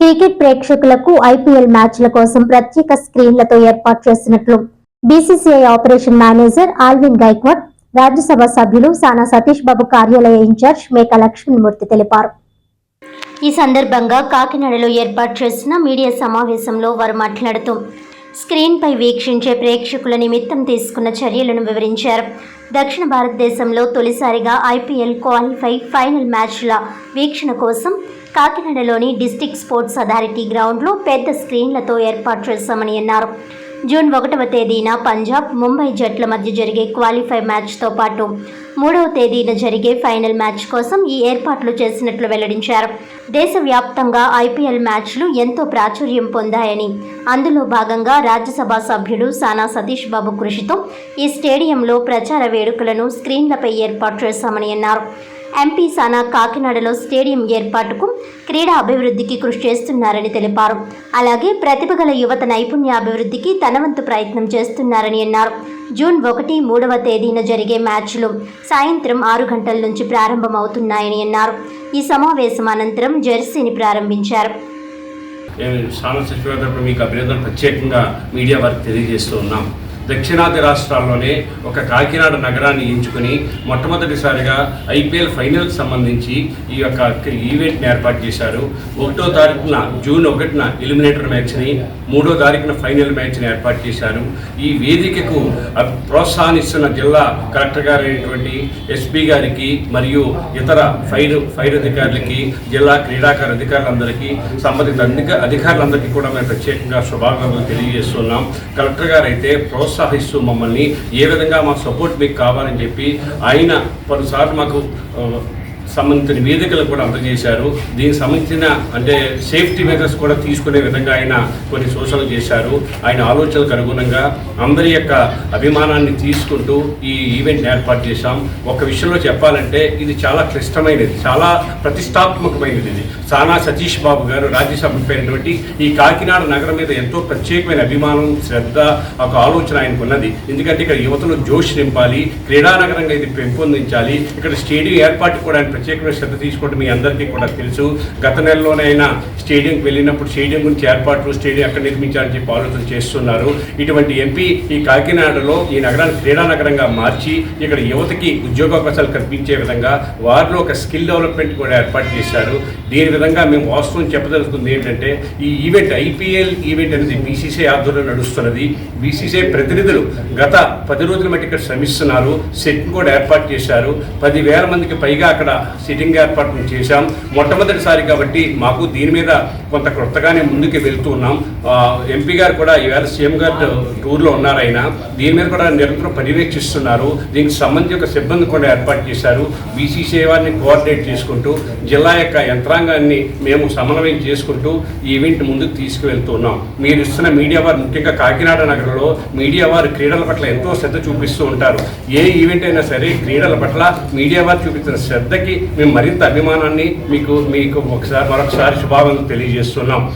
Cricket ప్రేక్షకులకు IPL మ్యాచ్ల కోసం ప్రత్యేక స్క్రీన్లతో ఏర్పాటు చేసినట్లు BCCI operation manager Alvin Gaikwad, Rajya Sabha సభ్యులు సానా సతీష్ బాబు కార్యాలయ ఇన్ఛార్జ్ మేక లక్ష్మణమూర్తి తెలిపారు. ఈ సందర్భంగా కాకినాడలో ఏర్పాటు చేసిన మీడియా సమావేశంలో వారు మాట్లాడుతూ స్క్రీన్పై వీక్షించే ప్రేక్షకుల నిమిత్తం తీసుకున్న చర్యలను వివరించారు. దక్షిణ భారతదేశంలో తొలిసారిగా ఐపీఎల్ క్వాలిఫై ఫైనల్ మ్యాచ్ల వీక్షణ కోసం కాకినాడలోని డిస్ట్రిక్ట్ స్పోర్ట్స్ అథారిటీ గ్రౌండ్లో పెద్ద స్క్రీన్లతో ఏర్పాటు చేశామని అన్నారు. జూన్ 1వ తేదీన పంజాబ్, ముంబై జట్ల మధ్య జరిగే క్వాలిఫై మ్యాచ్తో పాటు 3వ తేదీన జరిగే ఫైనల్ మ్యాచ్ కోసం ఈ ఏర్పాట్లు చేసినట్లు వెల్లడించారు. దేశవ్యాప్తంగా ఐపీఎల్ మ్యాచ్లు ఎంతో ప్రాచుర్యం పొందాయని, అందులో భాగంగా రాజ్యసభ సభ్యుడు సానా సతీష్ బాబు కృషితో ఈ స్టేడియంలో ప్రచార వేడుకలను స్క్రీన్లపై ఏర్పాటు చేశామని అన్నారు. ఎంపీ సానా కాకినాడలో స్టేడియం ఏర్పాటుకు, క్రీడా అభివృద్ధికి కృషి చేస్తున్నారని తెలిపారు. అలాగే ప్రతిభ గల యువత నైపుణ్య అభివృద్ధికి తన వంతు ప్రయత్నం చేస్తున్నారని అన్నారు. జూన్ 1, 3వ తేదీన జరిగే మ్యాచ్లు సాయంత్రం 6 గంటల నుంచి ప్రారంభమవుతున్నాయని అన్నారు. ఈ సమావేశం అనంతరం జెర్సీని ప్రారంభించారు. మీకు అభినందన ప్రత్యేకంగా మీడియా వారికి తెలియజేస్తూ ఉన్నాం. దక్షిణాది రాష్ట్రాల్లోనే ఒక కాకినాడ నగరాన్ని ఎంచుకుని మొట్టమొదటిసారిగా ఐపీఎల్ ఫైనల్కి సంబంధించి ఈ యొక్క ఈవెంట్ని ఏర్పాటు చేశారు. 1వ తారీఖున జూన్ 1న ఎలిమినేటర్ మ్యాచ్ని, 3వ తారీఖున ఫైనల్ మ్యాచ్ని ఏర్పాటు చేశారు. ఈ వేదికకు ప్రోత్సాహనిస్తున్న జిల్లా కలెక్టర్ గారు అయినటువంటి ఎస్పీ గారికి మరియు ఇతర ఫైర్ అధికారులకి, జిల్లా క్రీడాకార అధికారులందరికీ, సంబంధిత అధికారులందరికీ కూడా మేము ప్రత్యేకంగా శుభాకాంక్షలు తెలియజేస్తున్నాం. కలెక్టర్ గారు అయితే ప్రోత్సహిస్తూ మమ్మల్ని ఏ విధంగా మా సపోర్ట్ మీకు కావాలని చెప్పి ఆయన పలుసార్లు మాకు సంబంధించిన వేదికలు కూడా అందజేశారు. దీనికి సంబంధించిన సేఫ్టీ మెజర్స్ కూడా తీసుకునే విధంగా ఆయన కొన్ని సూచనలు చేశారు. ఆయన ఆలోచనలకు అనుగుణంగా అందరి యొక్క అభిమానాన్ని తీసుకుంటూ ఈ ఈవెంట్ని ఏర్పాటు చేశాం. ఒక విషయంలో చెప్పాలంటే ఇది చాలా క్లిష్టమైనది, చాలా ప్రతిష్టాత్మకమైనది. ఇది సానా సతీష్ బాబు గారు రాజ్యసభపైనటువంటి ఈ కాకినాడ నగరం మీద ఎంతో ప్రత్యేకమైన అభిమానం, శ్రద్ధ, ఒక ఆలోచన ఆయనకు ఉన్నది. ఎందుకంటే ఇక్కడ యువతలో జోష్ నింపాలి, క్రీడానగరంగా ఇది పెంపొందించాలి. ఇక్కడ స్టేడియం ఏర్పాటు కూడా ప్రత్యేకమైన శ్రద్ధ తీసుకోవడం మీ అందరికీ కూడా తెలుసు. గత నెలలోనైనా స్టేడియంకి వెళ్ళినప్పుడు స్టేడియం గురించి ఏర్పాట్లు, స్టేడియం ఎక్కడ నిర్మించాలని చెప్పి ఆలోచన చేస్తున్నారు. ఇటువంటి ఎంపీ ఈ కాకినాడలో ఈ నగరాన్ని క్రీడా నగరంగా మార్చి ఇక్కడ యువతకి ఉద్యోగావకాశాలు కల్పించే విధంగా వారిలో ఒక స్కిల్ డెవలప్మెంట్ కూడా ఏర్పాటు చేశారు. దీని విధంగా మేము వాస్తవం చెప్పదలుచుకుంది ఏంటంటే ఈ ఈవెంట్ ఐపీఎల్ ఈవెంట్ అనేది బీసీసీఐ ఆధ్వర్యంలో నడుస్తున్నది. బీసీసీఐ ప్రతినిధులు గత 10 రోజుల మట్టి ఇక్కడ శ్రమిస్తున్నారు. సెట్ కూడా ఏర్పాటు చేశారు. 10,000 మందికి పైగా అక్కడ సిట్టింగ్ ఏర్పాటు చేశాం. మొట్టమొదటిసారి కాబట్టి మాకు దీని మీద కొంత కొత్తగానే ముందుకు వెళ్తూ ఉన్నాం. ఎంపీ గారు కూడా ఈవేళ సీఎం గారు టూర్లో ఉన్నారు. ఆయన దీని మీద కూడా నిరంతరం పర్యవేక్షిస్తున్నారు. దీనికి సంబంధించిన సిబ్బంది కూడా ఏర్పాటు చేశారు. బీసీసీఐ వారిని కోఆర్డినేట్ చేసుకుంటూ జిల్లా యొక్క యంత్రాంగాన్ని మేము సమన్వయం చేసుకుంటూ ఈ ఈవెంట్ ముందుకు తీసుకువెళ్తున్నాం. మీరు ఇస్తున్న మీడియా వారు, ముఖ్యంగా కాకినాడ నగరంలో మీడియా వారు క్రీడల పట్ల ఎంతో శ్రద్ధ చూపిస్తూ ఉంటారు. ఏ ఈవెంట్ అయినా సరే క్రీడల పట్ల మీడియా వారు చూపించిన శ్రద్ధకి మేము మరింత అభిమానాన్ని మీకు మరొకసారి శుభాకాంక్షలు తెలియజేస్తున్నాం.